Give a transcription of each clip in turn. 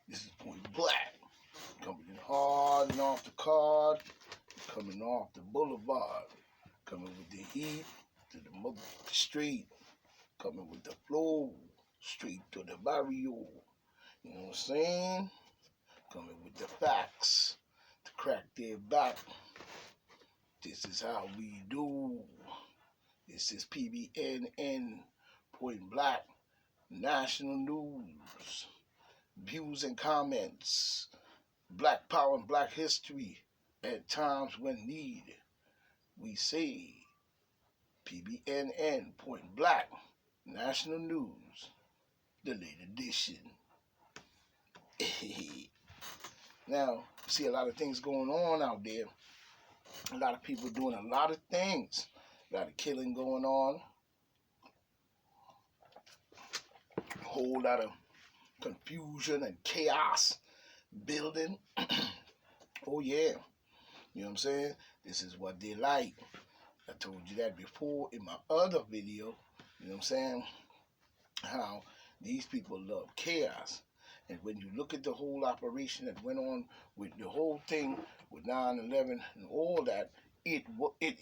This is Point Black. Coming in hard and off the card. Coming off the boulevard. Coming with the heat to the street. Coming with the flow straight to the barrio. You know what I'm saying? Coming with the facts to crack their back. This is how we do. This is PBNN, Point Black, National News, views and comments, Black Power and Black History. At times when needed, we say PBNN, Point Black, National News, the late edition. Now, you see a lot of things going on out there. A lot of people doing a lot of things. A lot of killing going on. A whole lot of confusion and chaos building. Oh yeah. You know what I'm saying? This is what they like. I told you that before in my other video. You know what I'm saying? How these people love chaos. And when you look at the whole operation that went on with the whole thing with 9/11 and all that, it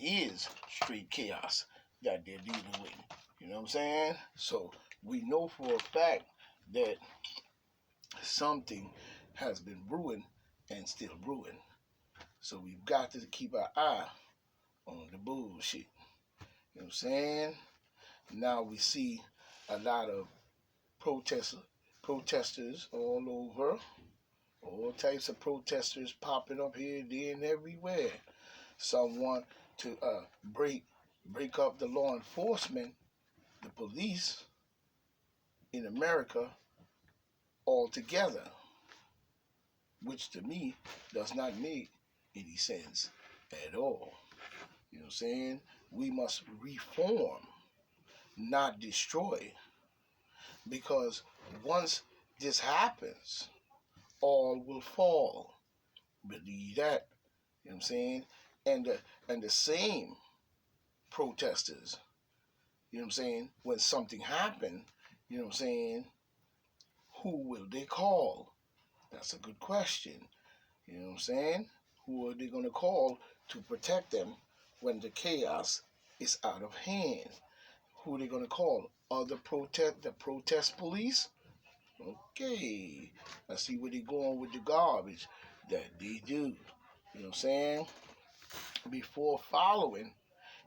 is straight chaos that they're dealing with. You know what I'm saying? So we know for a fact that something has been brewing and still brewing. So we've got to keep our eye on the bullshit. You know what I'm saying? Now we see a lot of protesters all over. All types of protesters popping up here, there, and everywhere. Some want to break up the law enforcement, the police in America altogether, which to me does not make any sense at all. You know what I'm saying? We must reform, not destroy. Because once this happens, all will fall. Believe that. You know what I'm saying? And the same protesters, you know what I'm saying, when something happened, you know what I'm saying, who will they call? That's a good question. You know what I'm saying? Who are they going to call to protect them when the chaos is out of hand? Who are they going to call? The protest police? Okay. I see where they're going with the garbage that they do. You know what I'm saying? Before following,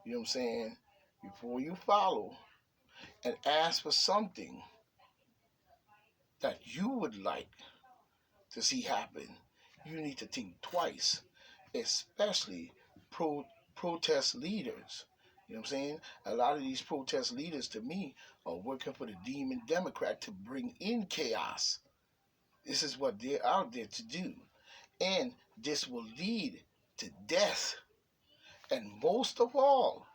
you know what I'm saying? Before you follow and ask for something that you would like to see happen, you need to think twice, especially protest leaders. You know what I'm saying? A lot of these protest leaders, to me, are working for the demon Democrat to bring in chaos. This is what they're out there to do. And this will lead to death. And most of all,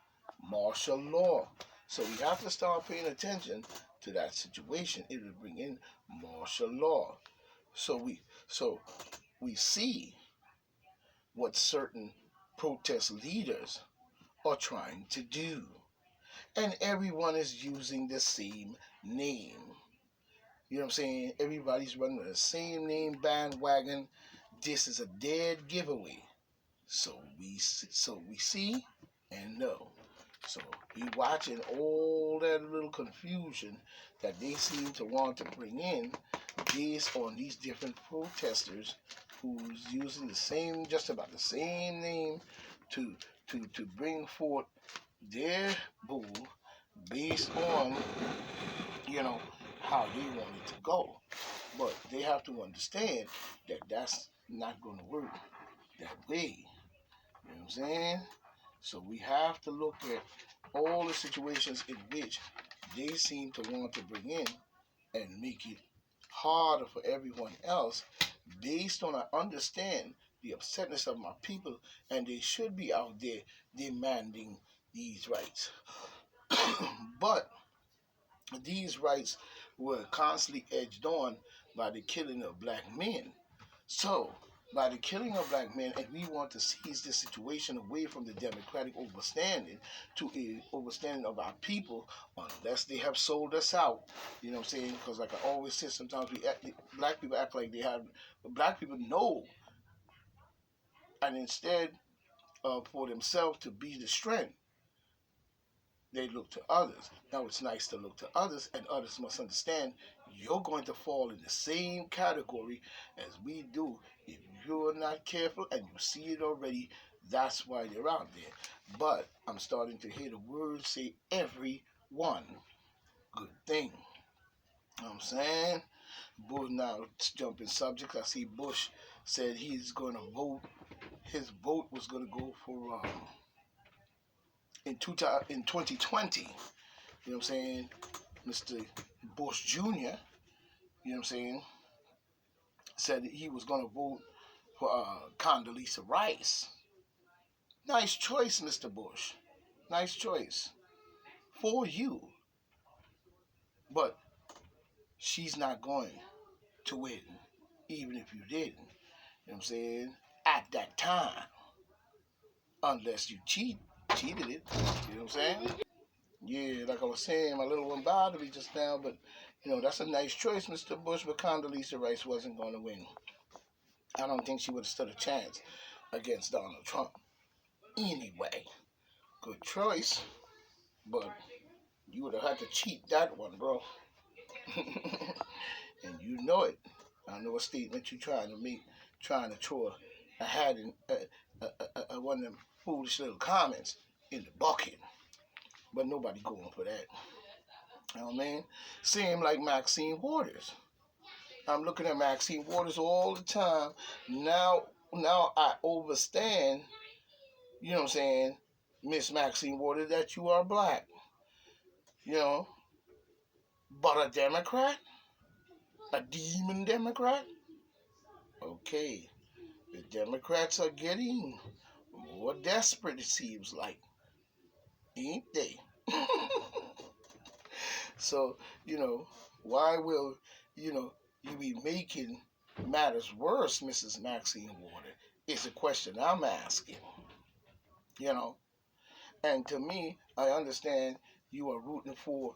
martial law. So we have to start paying attention to that situation. It will bring in martial law. So we see what certain protest leaders are trying to do. And everyone is using the same name. You know what I'm saying? Everybody's running the same name bandwagon. This is a dead giveaway. So we see and know. So we watching all that little confusion that they seem to want to bring in based on these different protesters who's using the same, just about the same name to bring forth their bull based on, you know, how they want it to go. But they have to understand that that's not going to work that way. You know what I'm saying? So we have to look at all the situations in which they seem to want to bring in and make it harder for everyone else based on I understand the upsetness of my people, and they should be out there demanding these rights. But these rights were constantly edged on by the killing of black men. So by the killing of black men, and we want to seize this situation away from the democratic overstanding to a overstanding of our people, unless they have sold us out. You know what I'm saying? Because like I always say, sometimes black people act like they have, black people know, and instead of for themselves to be the strength, they look to others. Now it's nice to look to others, and others must understand you're going to fall in the same category as we do. If you're not careful and you see it already, that's why they're out there. But I'm starting to hear the words say everyone. Good thing. You know what I'm saying? Bush now jumping subjects. I see Bush said he's going to vote. His vote was going to go for in 2020. You know what I'm saying? Mr. Bush Jr., you know what I'm saying, said that he was going to vote for Condoleezza Rice. Nice choice, Mr. Bush. Nice choice. For you. But she's not going to win, even if you didn't. You know what I'm saying? At that time. Unless you cheated it. You know what I'm saying? Yeah, like I was saying, my little one bothered me just now, but, that's a nice choice, Mr. Bush, but Condoleezza Rice wasn't going to win. I don't think she would have stood a chance against Donald Trump. Anyway, good choice, but you would have had to cheat that one, bro. And you know it. I know a statement you're trying to make, trying to throw a hat in one of them foolish little comments in the bucket. But nobody going for that. You know what I mean? Same like Maxine Waters. I'm looking at Maxine Waters all the time. Now I understand, you know what I'm saying, Miss Maxine Waters, that you are black. But a Democrat? A demon Democrat? Okay. The Democrats are getting more desperate, it seems like. Ain't they? So, why will, you be making matters worse, Mrs. Maxine Waters? Is a question I'm asking. And to me, I understand you are rooting for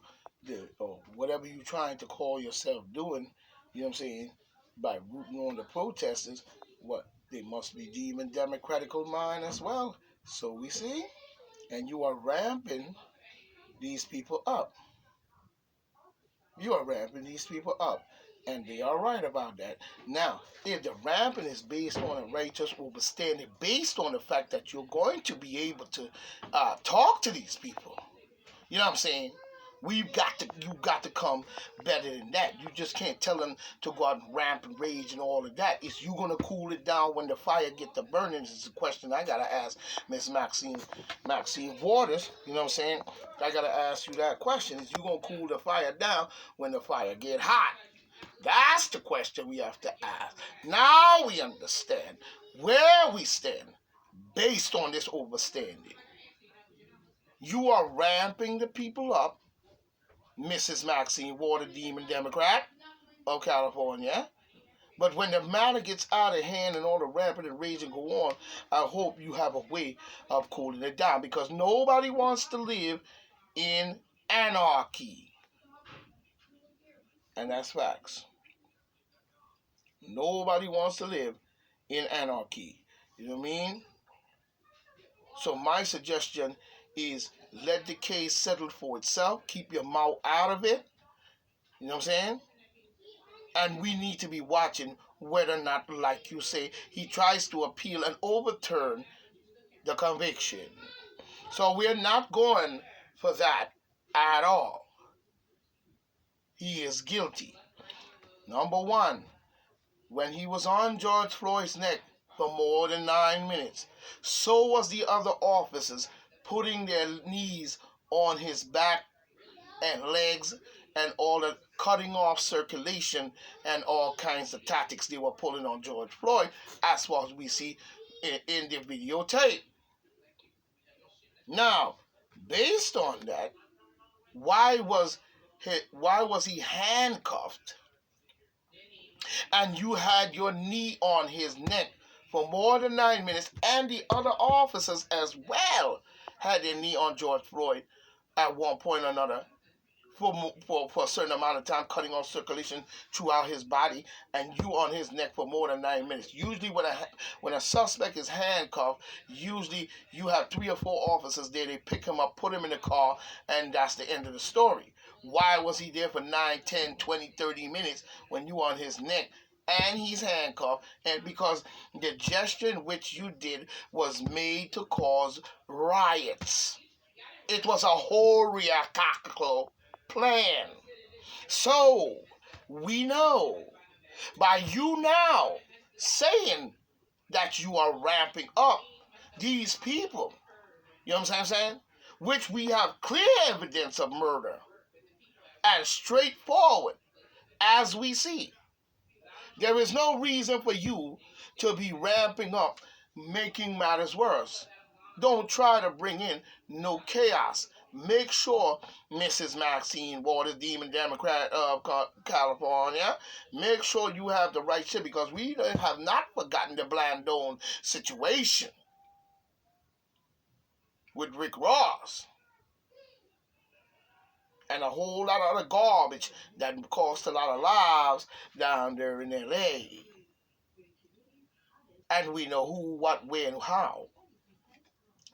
or whatever you're trying to call yourself doing, you know what I'm saying, by rooting on the protesters. What? They must be demon democratical mind as well. So we see. And you are ramping these people up. You are ramping these people up. And they are right about that. Now, if the ramping is based on a righteous understanding, based on the fact that you're going to be able to talk to these people, you know what I'm saying? You got to come better than that. You just can't tell them to go out and ramp and rage and all of that. Is you gonna cool it down when the fire get to burning? This is a question I gotta ask Miss Maxine Waters. You know what I'm saying? I gotta ask you that question. Is you gonna cool the fire down when the fire get hot? That's the question we have to ask. Now we understand where we stand based on this overstanding. You are ramping the people up, Mrs. Maxine Waters, Demon Democrat of California. But when the matter gets out of hand and all the ramping and raging go on, I hope you have a way of cooling it down, because nobody wants to live in anarchy. And that's facts. Nobody wants to live in anarchy. You know what I mean? So my suggestion is let the case settle for itself. Keep your mouth out of it. You know what I'm saying? And we need to be watching whether or not, like you say, he tries to appeal and overturn the conviction. So we're not going for that at all. He is guilty. Number one, when he was on George Floyd's neck for more than 9 minutes, so was the other officers putting their knees on his back and legs and all the cutting off circulation and all kinds of tactics they were pulling on George Floyd, as far as we see in the videotape. Now, based on that, why was he handcuffed and you had your knee on his neck for more than 9 minutes, and the other officers as well had their knee on George Floyd at one point or another for a certain amount of time, cutting off circulation throughout his body, and you on his neck for more than 9 minutes. Usually when a suspect is handcuffed, usually you have 3 or 4 officers there. They pick him up, put him in the car, and that's the end of the story. Why was he there for 9, 10, 20, 30 minutes when you on his neck and he's handcuffed? And because the gesture in which you did was made to cause riots. It was a whole reactacle plan. So we know by you now saying that you are ramping up these people, you know what I'm saying? Which we have clear evidence of murder and straightforward as we see. There is no reason for you to be ramping up, making matters worse. Don't try to bring in no chaos. Make sure, Mrs. Maxine Waters, Demon Democrat of California, make sure you have the right shit, because we have not forgotten the Blandone situation with Rick Ross and a whole lot of other garbage that cost a lot of lives down there in L.A. And we know who, what, where, and how.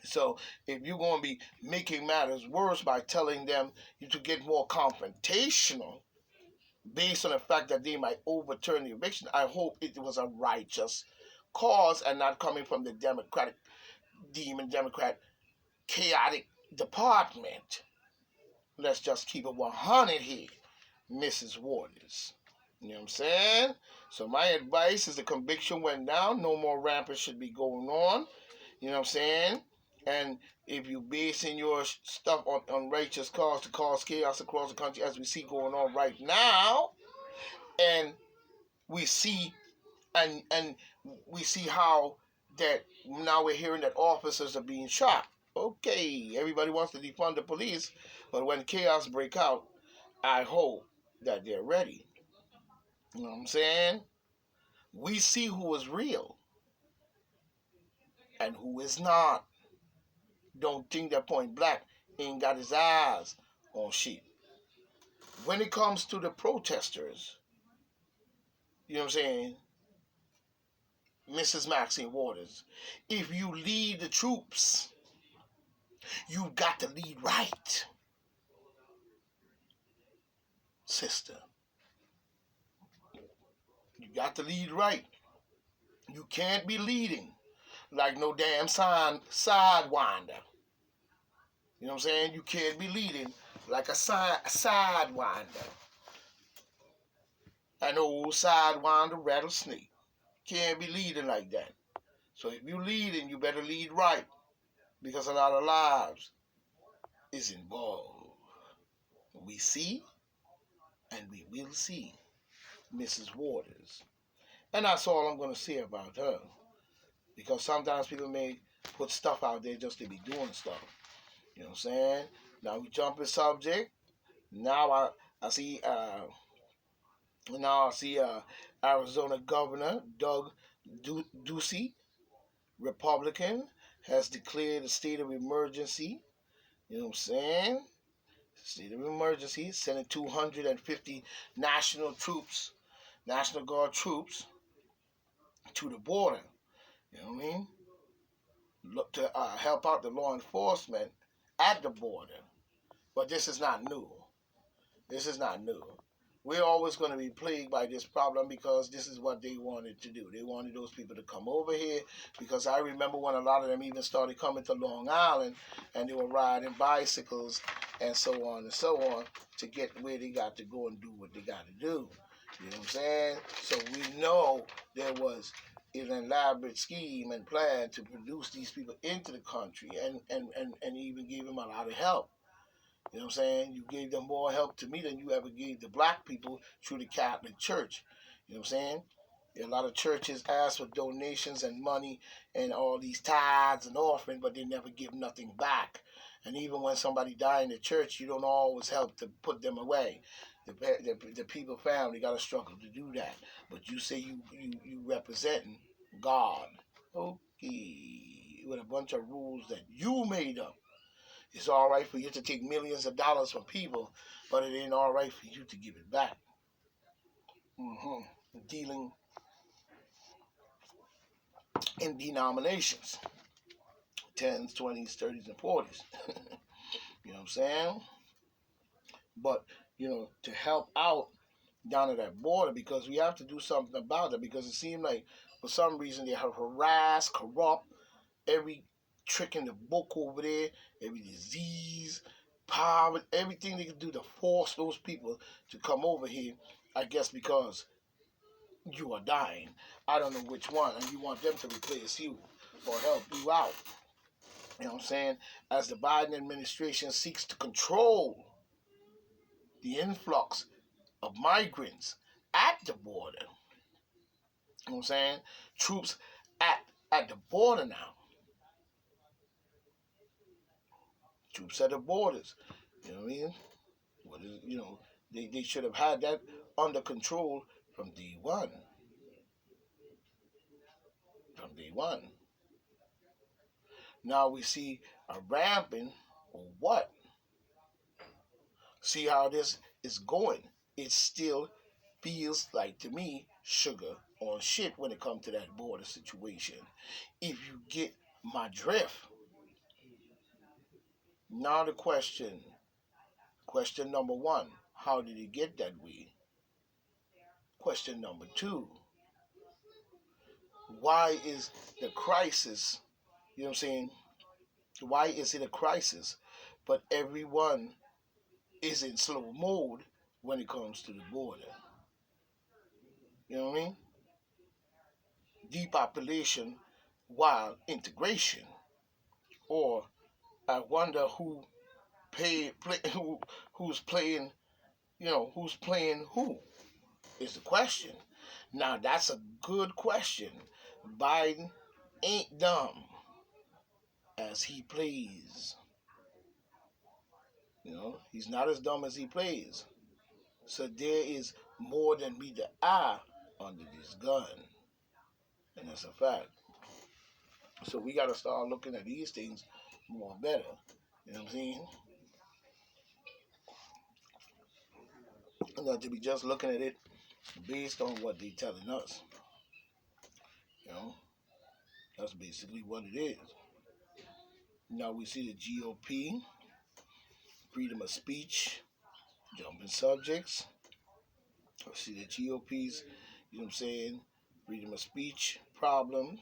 So if you're going to be making matters worse by telling them to get more confrontational based on the fact that they might overturn the eviction, I hope it was a righteous cause and not coming from the Democrat chaotic department. Let's just keep it 100 here, Mrs. Waters. You know what I'm saying? So my advice is the conviction went down. No more rampage should be going on. You know what I'm saying? And if you basing your stuff on righteous cause to cause chaos across the country, as we see going on right now, and we see and we see how that now we're hearing that officers are being shot. Okay, everybody wants to defund the police, but when chaos break out, I hope that they're ready. You know what I'm saying? We see who is real and who is not. Don't think that Point Black ain't got his eyes on shit. When it comes to the protesters, you know what I'm saying, Mrs. Maxine Waters, if you lead the troops, you got to lead right, sister. You got to lead right. You can't be leading like no damn sidewinder. You know what I'm saying? You can't be leading like a sidewinder. An old sidewinder rattlesnake. Can't be leading like that. So if you leading, you better lead right, because a lot of lives is involved. We see and we will see Mrs. Waters. And that's all I'm going to say about her. Because sometimes people may put stuff out there just to be doing stuff. You know what I'm saying? Now we jump in subject. Now I see Arizona Governor Doug Ducey, Republican, has declared a state of emergency. You know what I'm saying? State of emergency, sending 250 National Guard troops to the border. You know what I mean? Look to help out the law enforcement at the border. But this is not new. This is not new. We're always going to be plagued by this problem because this is what they wanted to do. They wanted those people to come over here, because I remember when a lot of them even started coming to Long Island and they were riding bicycles and so on and so on to get where they got to go and do what they got to do. You know what I'm saying? So we know there was an elaborate scheme and plan to produce these people into the country, and even gave them a lot of help. You know what I'm saying? You gave them more help to me than you ever gave the black people through the Catholic Church. You know what I'm saying? A lot of churches ask for donations and money and all these tithes and offerings, but they never give nothing back. And even when somebody die in the church, you don't always help to put them away. The people family got to struggle to do that. But you say you representing God. Okay, with a bunch of rules that you made up. It's all right for you to take millions of dollars from people, but it ain't all right for you to give it back. Dealing in denominations, 10s, 20s, 30s, and 40s. You know what I'm saying? But, to help out down at that border, because we have to do something about it, because it seems like for some reason they have harassed, corrupt every trick in the book over there, every disease, poverty, everything they can do to force those people to come over here, I guess because you are dying. I don't know which one, and you want them to replace you or help you out. You know what I'm saying? As the Biden administration seeks to control the influx of migrants at the border. You know what I'm saying? Troops at the border now. Troops at the borders. You know what I mean? They should have had that under control from day one. From day one. Now we see a ramping or what? See how this is going. It still feels like to me sugar on shit when it comes to that border situation. If you get my drift. Now the question number one, how did it get that way? Question number two, why is the crisis, you know what I'm saying? Why is it a crisis? But everyone is in slow mode when it comes to the border. You know what I mean? Depopulation while integration. Or I wonder who's playing, who's playing who is the question. Now that's a good question. Biden ain't dumb as he plays. He's not as dumb as he plays. So there is more than meet the eye under this gun. And that's a fact. So we got to start looking at these things more better. You know what I'm saying? Not to be just looking at it based on what they're telling us. That's basically what it is. Now we see the GOP, freedom of speech, jumping subjects. We see the GOP's, freedom of speech problem.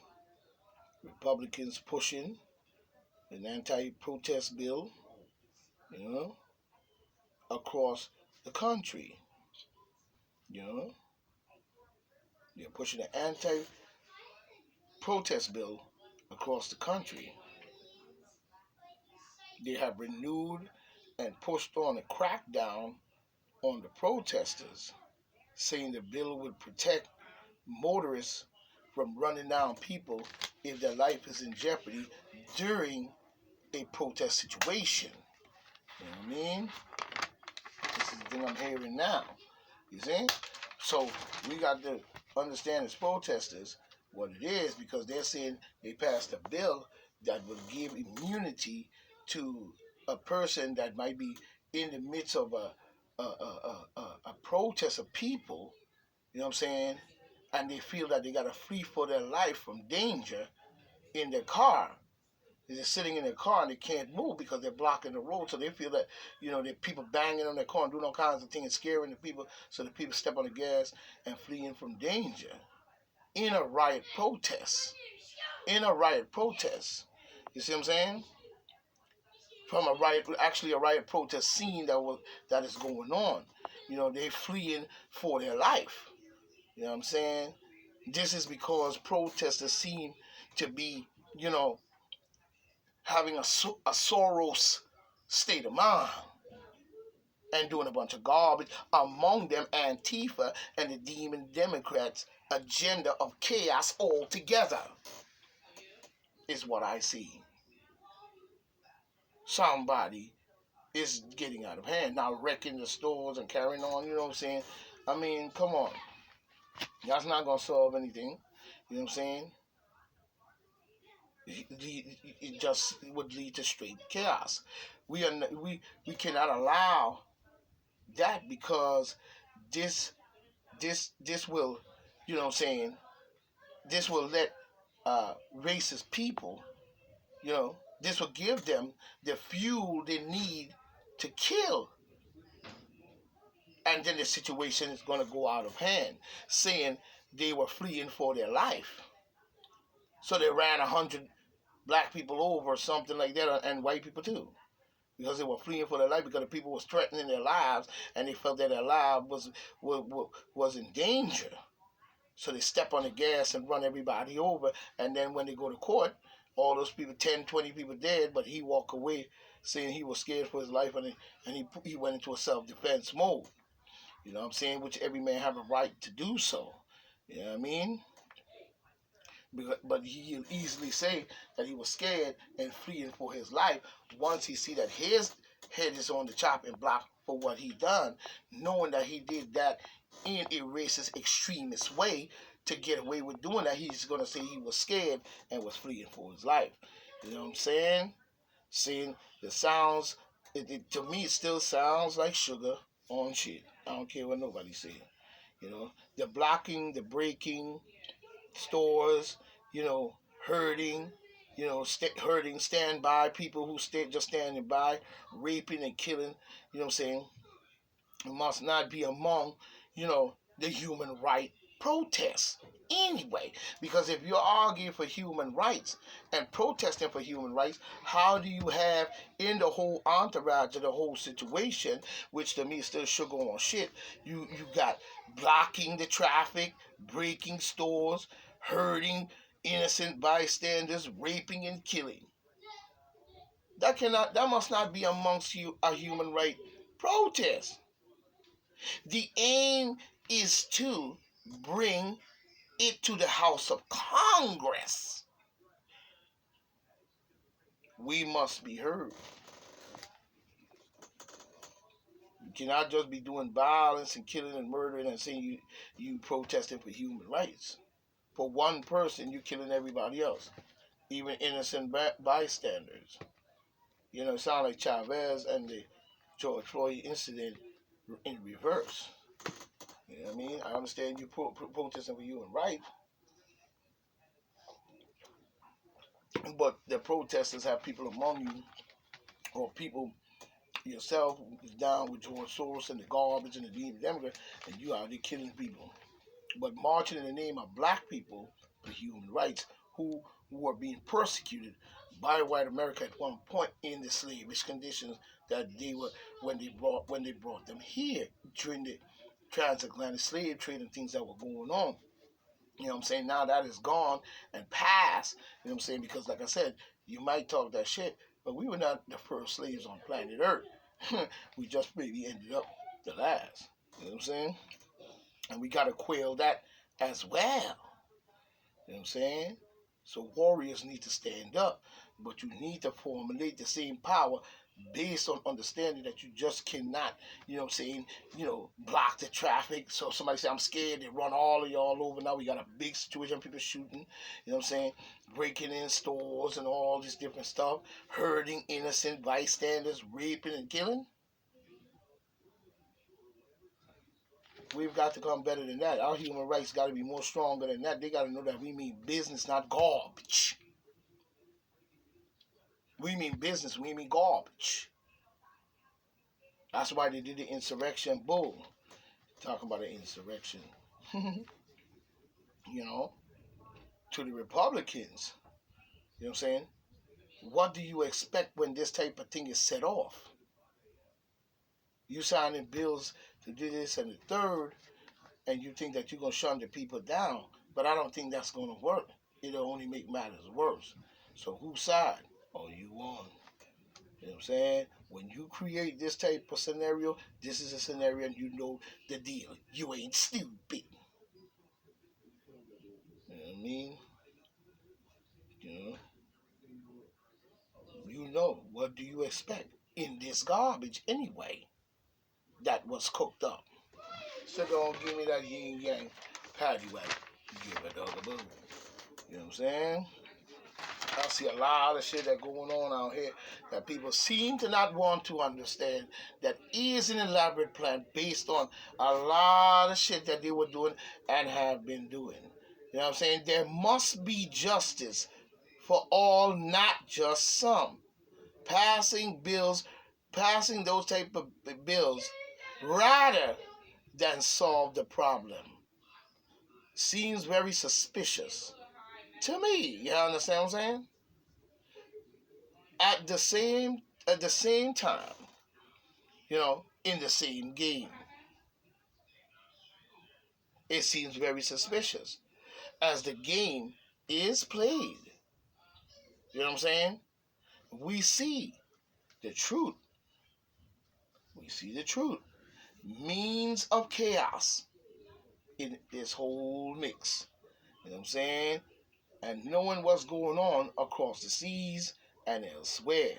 Republicans pushing an anti-protest bill, across the country. They're pushing an anti-protest bill across the country. They have renewed and pushed on a crackdown on the protesters, saying the bill would protect motorists from running down people if their life is in jeopardy during a protest situation. You know what I mean? This is the thing I'm hearing now. You see? So we got to understand as protesters what it is, because they're saying they passed a bill that would give immunity to a person that might be in the midst of a protest of people, you know what I'm saying, and they feel that they got to flee for their life from danger in their car. They're sitting in their car and they can't move because they're blocking the road. So they feel that, there people banging on their car and doing all kinds of things, scaring the people. So the people step on the gas and fleeing from danger in a riot protest. You see what I'm saying? From a riot protest scene that is going on. They're fleeing for their life. You know what I'm saying? This is because protesters seem to be, having a Soros state of mind and doing a bunch of garbage, among them Antifa and the demon Democrats' agenda of chaos altogether is what I see. Somebody is getting out of hand now, wrecking the stores and carrying on, you know what I'm saying? I mean, come on. That's not going to solve anything, you know what I'm saying? it just would lead to straight chaos. We cannot allow that, because this this will, you know what I'm saying, this will let racist people, this will give them the fuel they need to kill. And then the situation is going to go out of hand, saying they were fleeing for their life. So they ran 100 black people over or something like that, and white people too, because they were fleeing for their life, because the people was threatening their lives, and they felt that their life was in danger. So they step on the gas and run everybody over. And then when they go to court, all those people, 10, 20 people dead, but he walked away saying he was scared for his life, and he went into a self-defense mode. You know what I'm saying? Which every man have a right to do so. You know what I mean? But he'll easily say that he was scared and fleeing for his life once he see that his head is on the chopping block for what he done, knowing that he did that in a racist extremist way to get away with doing that. He's going to say he was scared and was fleeing for his life. You know what I'm saying? Seeing the sounds, to me, it still sounds like sugar on shit. I don't care what nobody says. The blocking, the breaking, stores, hurting, hurting, stand by, people who just standing by, raping and killing, you know what I'm saying? It must not be among, the human right protests anyway. Because if you're arguing for human rights and protesting for human rights, how do you have in the whole entourage of the whole situation, which to me is still sugar on shit, you got blocking the traffic, breaking stores, hurting innocent bystanders, raping and killing. That must not be amongst you a human right protest. The aim is to bring it to the House of Congress. We must be heard. You cannot just be doing violence and killing and murdering and saying you protesting for human rights. For one person, you're killing everybody else, even innocent bystanders. It sounds like Chavez and the George Floyd incident in reverse. You know what I mean? I understand you protesting for human rights, but the protesters have people among you, or people yourself is down with George Soros and the garbage and the Democrat, and you out there killing people. But marching in the name of black people for human rights who were being persecuted by white America at one point in the slavish conditions that they were when they brought them here during the transatlantic slave trade and things that were going on. You know what I'm saying? Now that is gone and past. You know what I'm saying? Because like I said, you might talk that shit, but we were not the first slaves on planet Earth. We just maybe ended up the last. You know what I'm saying? And we got to quail that as well. You know what I'm saying? So warriors need to stand up, but you need to formulate the same power based on understanding that you just cannot, block the traffic. So somebody say, I'm scared, they run all of y'all over. Now we got a big situation, people shooting, you know what I'm saying, breaking in stores and all this different stuff, hurting innocent bystanders, raping and killing. We've got to come better than that. Our human rights got to be more stronger than that. They got to know that we mean business, not garbage. We mean business, we mean garbage. That's why they did the insurrection bull. Talking about the insurrection. To the Republicans. You know what I'm saying? What do you expect when this type of thing is set off? You signing bills to do this and the third, and you think that you're going to shun the people down. But I don't think that's going to work. It'll only make matters worse. So whose side are you on? You know what I'm saying? When you create this type of scenario, this is a scenario and you know the deal. You ain't stupid. You know what I mean? You know, what do you expect in this garbage anyway that was cooked up? So don't give me that yin yang patty whack. Give a dog a boo. You know what I'm saying? I see a lot of shit that going on out here that people seem to not want to understand. That is an elaborate plan based on a lot of shit that they were doing and have been doing. You know what I'm saying? There must be justice for all, not just some. Passing bills, passing those type of bills, rather than solve the problem, seems very suspicious to me. You understand what I'm saying? At the same time, in the same game, it seems very suspicious as the game is played. You know what I'm saying? We see the truth. We see the truth. Means of chaos in this whole mix. You know what I'm saying? And knowing what's going on across the seas and elsewhere.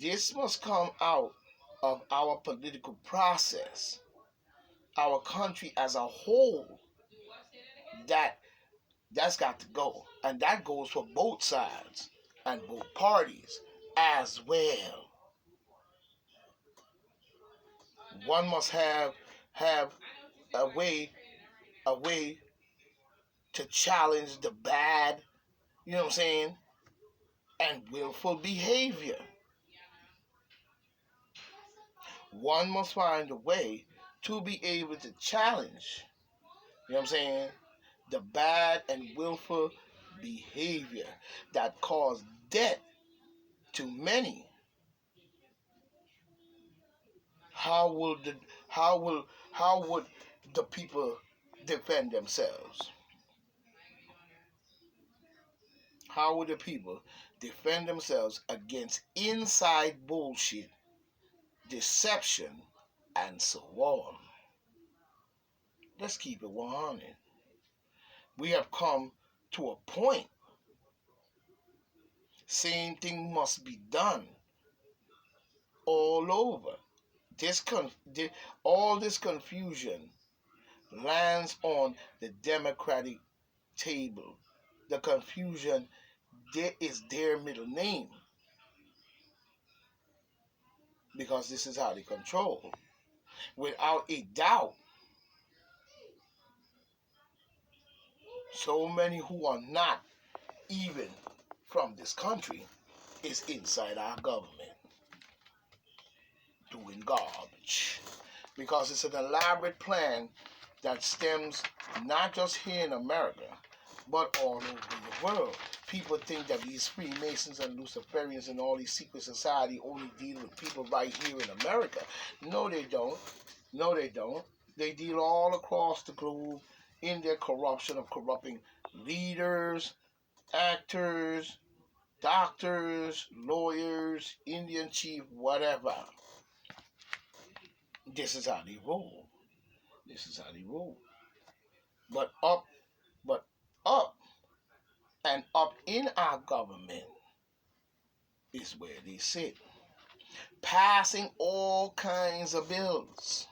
This must come out of our political process, our country as a whole. That's got to go. And that goes for both sides and both parties as well. One must have a way to challenge the bad, you know what I'm saying, and willful behavior. One must find a way to be able to challenge, you know what I'm saying, the bad and willful behavior that caused death to many. How will the how would the people defend themselves? How would the people defend themselves against inside bullshit, deception, and so on? Let's keep it 100. We have come to a point. Same thing must be done all over. All this confusion lands on the Democratic table. The confusion there is their middle name because this is how they control. Without a doubt, so many who are not even from this country is inside our government doing garbage because it's an elaborate plan that stems not just here in America but all over the world. People think that these Freemasons and Luciferians and all these secret society only deal with people right here in America. No, they don't. No, they don't. They deal all across the globe in their corruption of corrupting leaders, actors, doctors, lawyers, Indian chief, whatever. This is how they roll. This is how they roll. But but up, and up in our government is where they sit, passing all kinds of bills.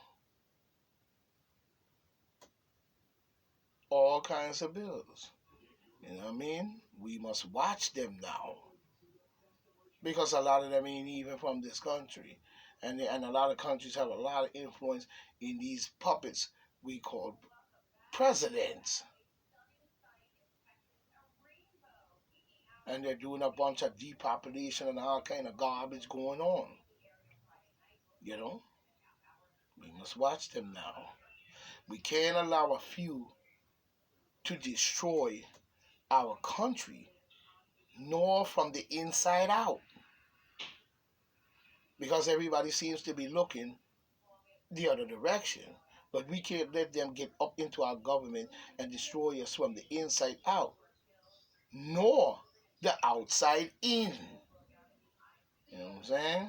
All kinds of bills. You know what I mean? We must watch them now. Because a lot of them ain't even from this country. And a lot of countries have a lot of influence in these puppets we call presidents. And they're doing a bunch of depopulation and all kind of garbage going on. You know? We must watch them now. We can't allow a few to destroy our country, nor from the inside out. Because everybody seems to be looking the other direction. But we can't let them get up into our government and destroy us from the inside out, nor the outside in. You know what I'm saying?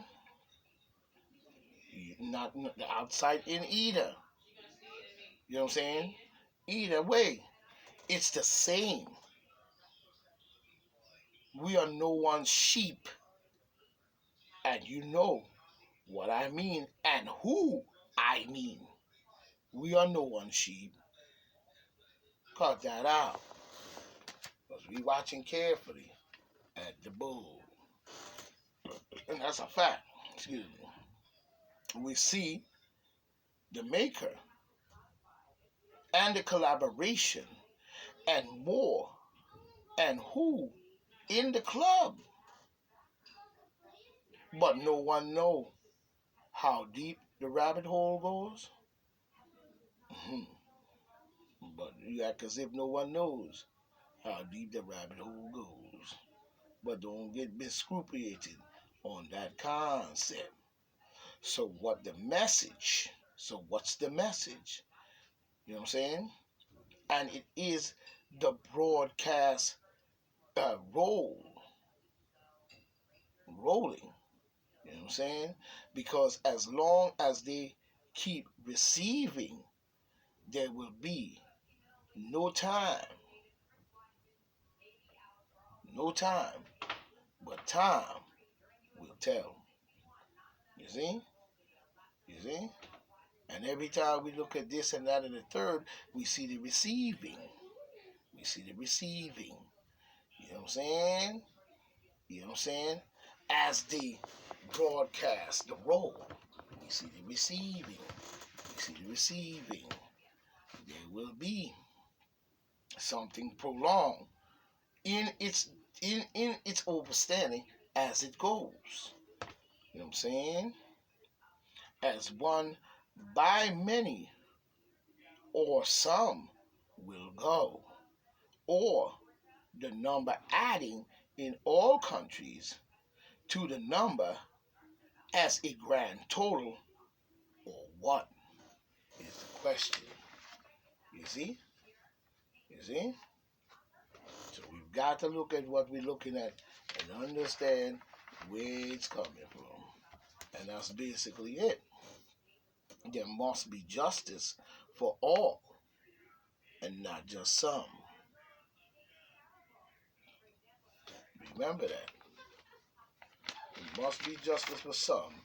Not the outside in either. You know what I'm saying? Either way, it's the same. We are no one's sheep. And you know what I mean and who I mean. We are no one's sheep. Cut that out. Because we watching carefully. at the bowl. And that's a fact. Excuse me. We see the maker and the collaboration and more and who in the club, but no one know how deep the rabbit hole goes. Mhm. But you act as if no one knows how deep the rabbit hole goes. But don't get miscrupiated on that concept. So what the message? So what's the message? You know what I'm saying? And it is the broadcast rolling. You know what I'm saying? Because as long as they keep receiving, there will be no time, no time, but time will tell. You see? You see? And every time we look at this and that and the third, we see the receiving. We see the receiving. You know what I'm saying? You know what I'm saying? As they broadcast the roll, we see the receiving. We see the receiving. There will be something prolonged in its overstanding as it goes. You know what I'm saying? As one by many or some will go, or the number adding in all countries to the number as a grand total, or what is the question? You see? You see? So we've got to look at what we're looking at and understand where it's coming from. And that's basically it. There must be justice for all and not just some. Remember that. There must be justice for some.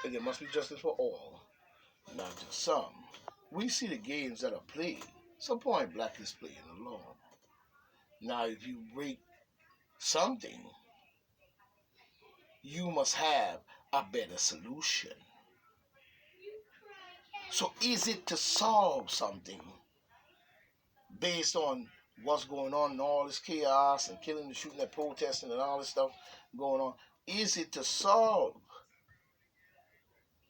There must be justice for all, not just some. We see the games that are played. So Point Black is playing along. Now, if you break something, you must have a better solution. So is it to solve something based on what's going on and all this chaos and killing and shooting and protesting and all this stuff going on? Is it to solve?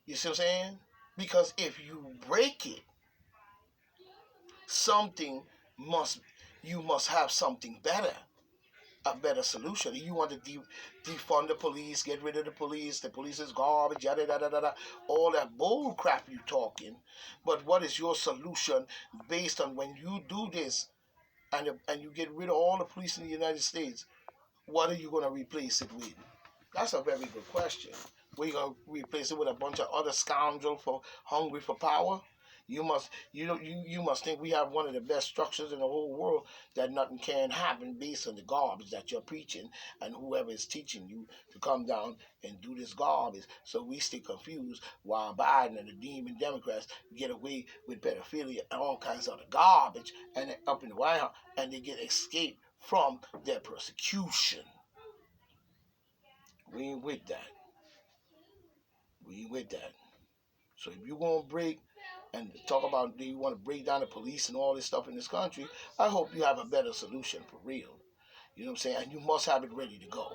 You see what I'm saying? Because if you break it, something must you must have something better, a better solution. You want to defund the police, get rid of the police is garbage, yada yada yada, all that bull crap you talking. But what is your solution based on when you do this and you get rid of all the police in the United States? What are you going to replace it with? That's a very good question. We're going to replace it with a bunch of other scoundrels for hungry for power? You must think we have one of the best structures in the whole world, that nothing can happen based on the garbage that you're preaching and whoever is teaching you to come down and do this garbage. So we stay confused while Biden and the demon Democrats get away with pedophilia and all kinds of other garbage and up in the White House, and they get escape from their persecution. We ain't with that. We ain't with that. So if you're going to break and talk about, do you want to break down the police and all this stuff in this country, I hope you have a better solution for real. You know what I'm saying? And you must have it ready to go.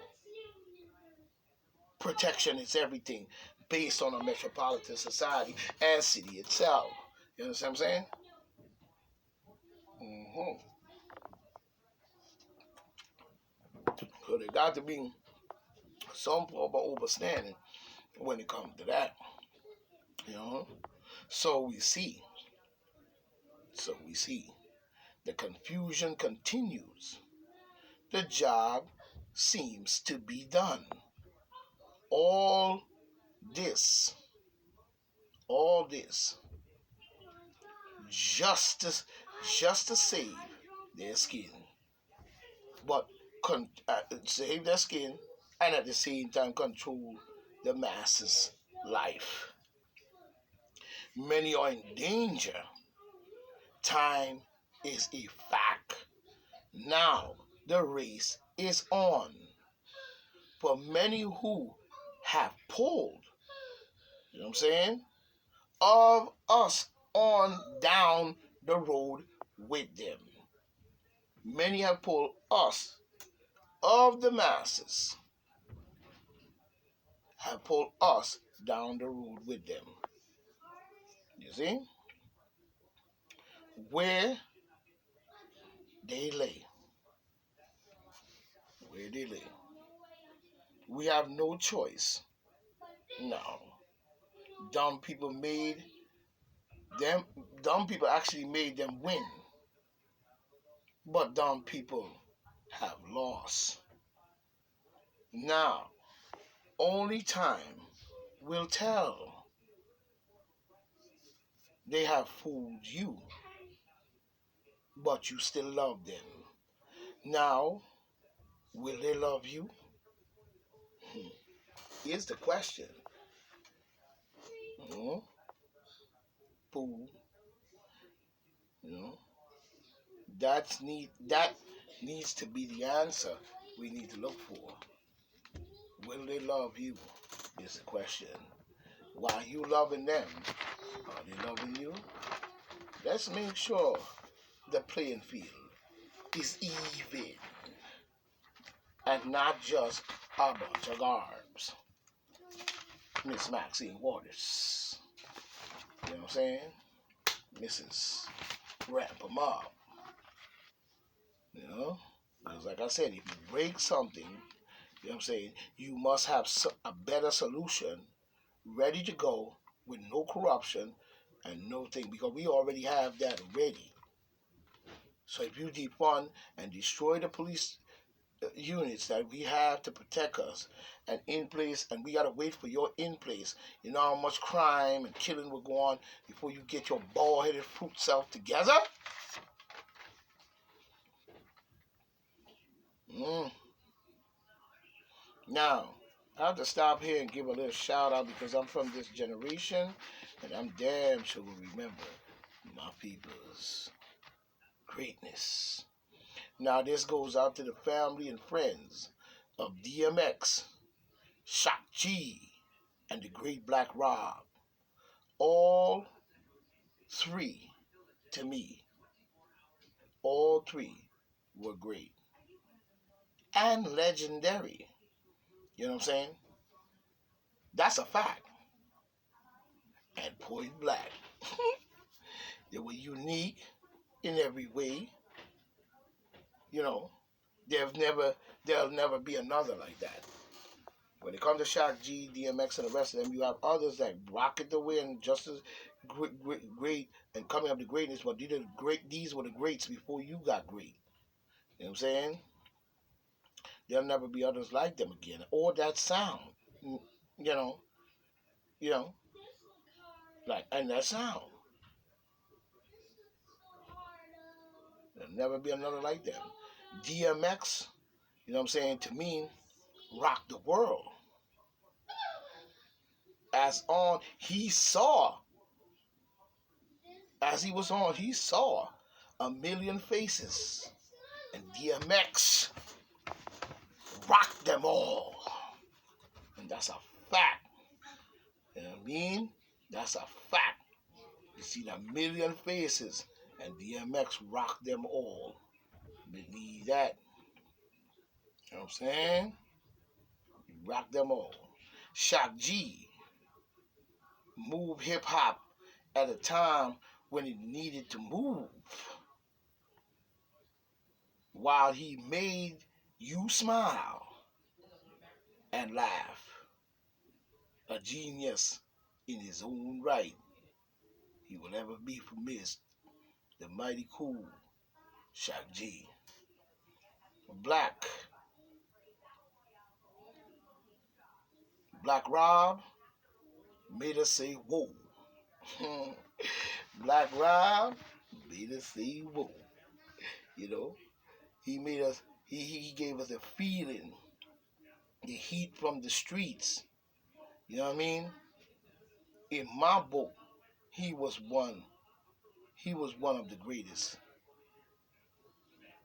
Protection is everything based on a metropolitan society and city itself. You understand what I'm saying? Mm-hmm. So there got to be some form of understanding when it comes to that. You know? So we see. The confusion continues. The job seems to be done. All this, just to save their skin, but save their skin and at the same time control the masses' life. Many are in danger. Time is a fact. Now, the race is on. For many who have pulled, you know what I'm saying, of us on down the road with them. Many have pulled us of the masses, have pulled us down the road with them. You see? Where they lay. Where they lay. We have no choice. No. Dumb people made them, dumb people actually made them win. But dumb people have lost. Now, only time will tell. They have fooled you, but you still love them. Now, will they love you? Here's the question. Fool. You know, that needs to be the answer we need to look for. Will they love you? Is the question. While you loving them, are they loving you? Let's make sure the playing field is even and not just a bunch of garbs. Miss Maxine Waters. You know what I'm saying? Mrs. Ramp 'em up. You know? Because like I said, if you break something, you know what I'm saying, you must have a better solution ready to go with no corruption and no thing. Because we already have that ready. So if you defund and destroy the police units that we have to protect us and in place, and we got to wait for your in place, you know how much crime and killing will go on before you get your bald-headed fruit self together? Now, I have to stop here and give a little shout out because I'm from this generation and I'm damn sure will remember my people's greatness. Now, this goes out to the family and friends of DMX, Shock G, and the great Black Rob. All three, to me, all three were great and legendary. You know what I'm saying? That's a fact. And point blank. They were unique in every way. You know, there'll never be another like that. When it comes to Shock G, DMX, and the rest of them, you have others that rocket the way and just as great and coming up to greatness. But these were the greats before you got great. You know what I'm saying? There'll never be others like them again, or that sound. You know, you know, like and that sound. There'll never be another like them. DMX, you know what I'm saying, to me, rocked the world. As he was on, he saw a million faces. And DMX rocked them all. And that's a fact. You know what I mean? That's a fact. You see that million faces and DMX rocked them all. Believe that. You know what I'm saying? He rocked them all. Shock G moved hip hop at a time when it needed to move. While he made you smile and laugh. A genius in his own right. He will ever be missed. The mighty cool Shock G. Black Rob made us say whoa. Black Rob made us say whoa. You know, he made us. He gave us a feeling, the heat from the streets. You know what I mean? In my book, he was one. He was one of the greatest.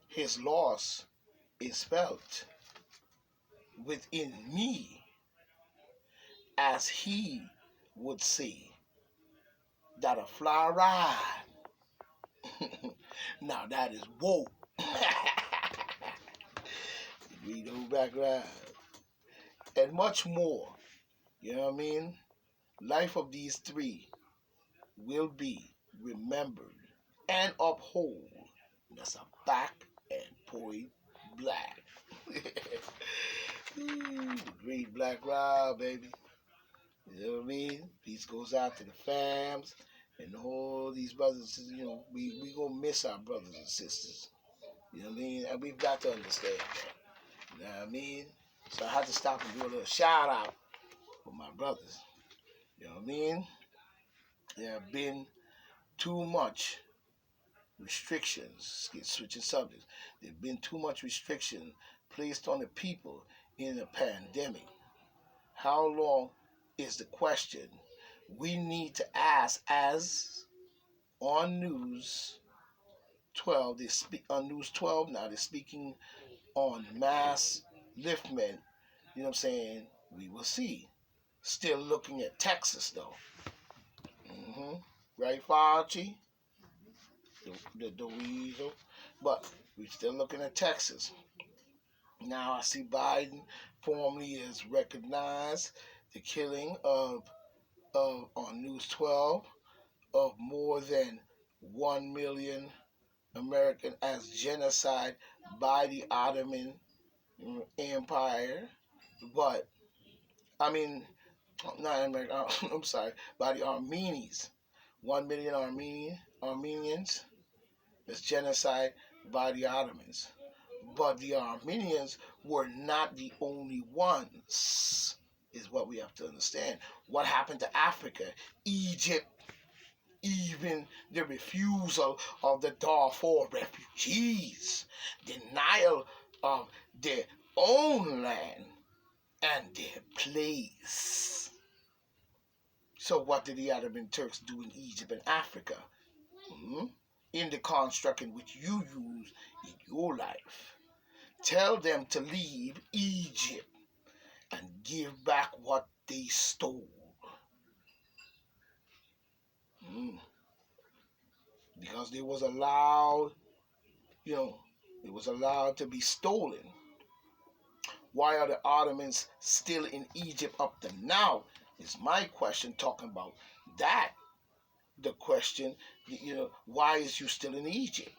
His loss is felt within me, as he would say, that a fly ride. Now that is woke. Read those background. And much more. You know what I mean? Life of these three will be remembered and uphold. That's a fact and point black. Read Black Rob, baby. You know what I mean? Peace goes out to the fams and all these brothers and sisters. You know, we gonna miss our brothers and sisters. You know what I mean? And we've got to understand that. You know what I mean? So I had to stop and do a little shout out for my brothers. You know what I mean? There have been too much restrictions, switching subjects. There have been too much restriction placed on the people in the pandemic. How long is the question we need to ask, as on News 12, they speak on News 12 now, they're speaking on mass liftment. You know what I'm saying? We will see. Still looking at Texas though. Right, Fauci? The weasel. But we're still looking at Texas. Now I see Biden formally has recognized the killing of on News 12 of more than 1 million American as genocide by the Ottoman Empire. But I mean, not America. I'm sorry, by the Armenians. 1 million Armenians as genocide by the Ottomans. But the Armenians were not the only ones, is what we have to understand. What happened to Africa, Egypt, even the refusal of the Darfur refugees, denial of their own land and their place. So what did the Ottoman Turks do in Egypt and Africa? In the construct in which you use in your life. Tell them to leave Egypt and give back what they stole. Because they was allowed, it was allowed to be stolen. Why are the Ottomans still in Egypt up to now? Is my question, talking about that. The question, why is you still in Egypt?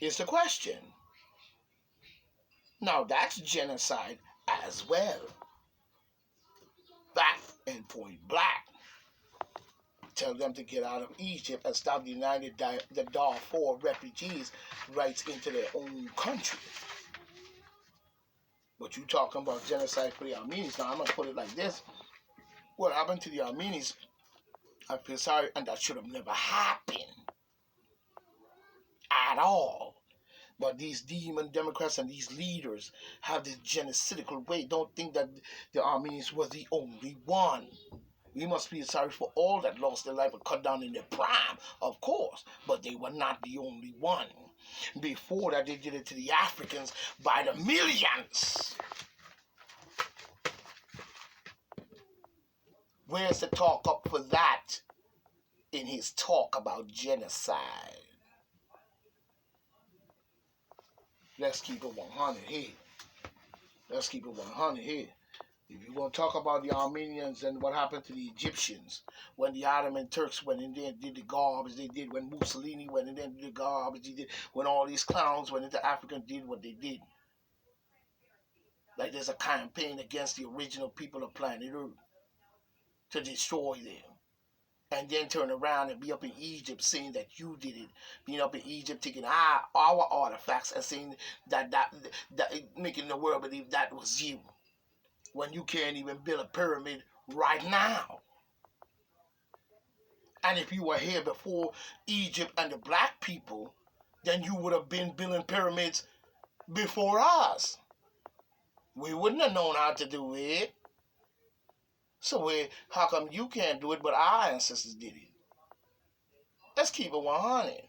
Is the question. Now that's genocide as well. Back and point black. Tell them to get out of Egypt and stop the Darfur refugees right into their own country. But you talking about genocide for the Armenians. Now I'm going to put it like this. What happened to the Armenians, I feel sorry, and that should have never happened. At all. But these demon Democrats and these leaders have this genocidal way. Don't think that the Armenians were the only one. We must feel sorry for all that lost their life and cut down in their prime, of course. But they were not the only one. Before that, they did it to the Africans by the millions. Where's the talk up for that in his talk about genocide? Let's keep it 100 here. Let's keep it 100 here. If you want to talk about the Armenians and what happened to the Egyptians when the Ottoman Turks went in there and did the garbage they did, when Mussolini went in there and did the garbage he did, when all these clowns went into Africa and did what they did. Like there's a campaign against the original people of planet Earth to destroy them. And then turn around and be up in Egypt saying that you did it. Being up in Egypt taking our artifacts and saying that making the world believe that was you. When you can't even build a pyramid right now. And if you were here before Egypt and the black people, then you would have been building pyramids before us. We wouldn't have known how to do it. So how come you can't do it, but our ancestors did it? Let's keep it 100.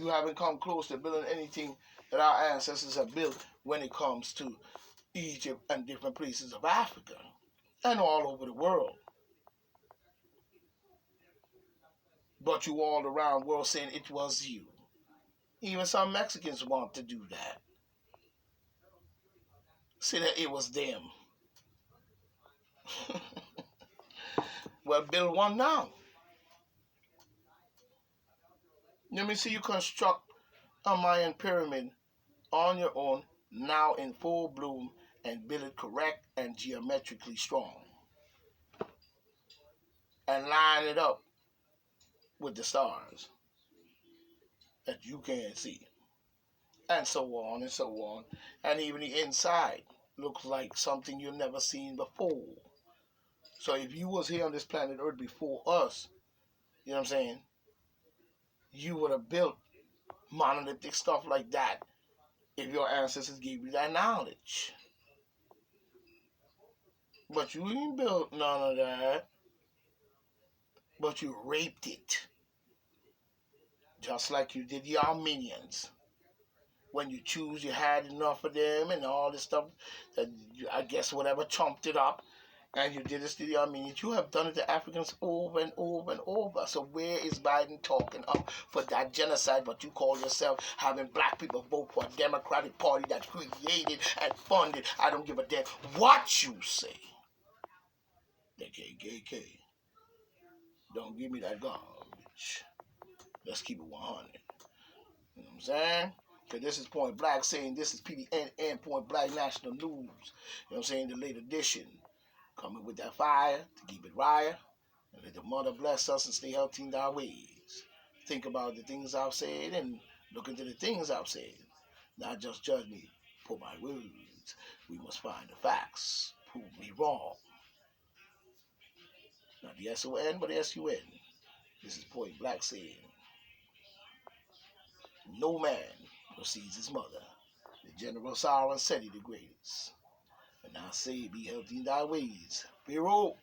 You haven't come close to building anything that our ancestors have built when it comes to Egypt and different places of Africa and all over the world. But you all around the world saying it was you. Even some Mexicans want to do that. Say that it was them. Well, build one now. Let me see you construct a Mayan pyramid on your own, now in full bloom, and build it correct and geometrically strong. And line it up with the stars that you can't see. And so on and so on. And even the inside looks like something you've never seen before. So if you was here on this planet Earth before us, you know what I'm saying, you would have built monolithic stuff like that if your ancestors gave you that knowledge. But you ain't built none of that. But you raped it. Just like you did the Armenians. When you choose, you had enough of them and all this stuff that I guess whatever trumped it up. And you did this to the Armenians. You have done it to Africans over and over and over. So where is Biden talking up for that genocide, but you call yourself having black people vote for a Democratic Party that created and funded? I don't give a damn what you say. The KKK. Don't give me that garbage. Let's keep it 100. You know what I'm saying? Because this is Point Black saying this is PDN Point Black National News. You know what I'm saying? The late edition. Coming with that fire to keep it riot. And let the mother bless us and stay healthy in our ways. Think about the things I've said and look into the things I've said. Not just judge me for my words. We must find the facts. Prove me wrong. Not the S-O-N, but the S-U-N. This is Point Black saying, no man precedes his mother. The General Solomon said he the greatest. And I say, be healthy in thy ways. Pharaoh.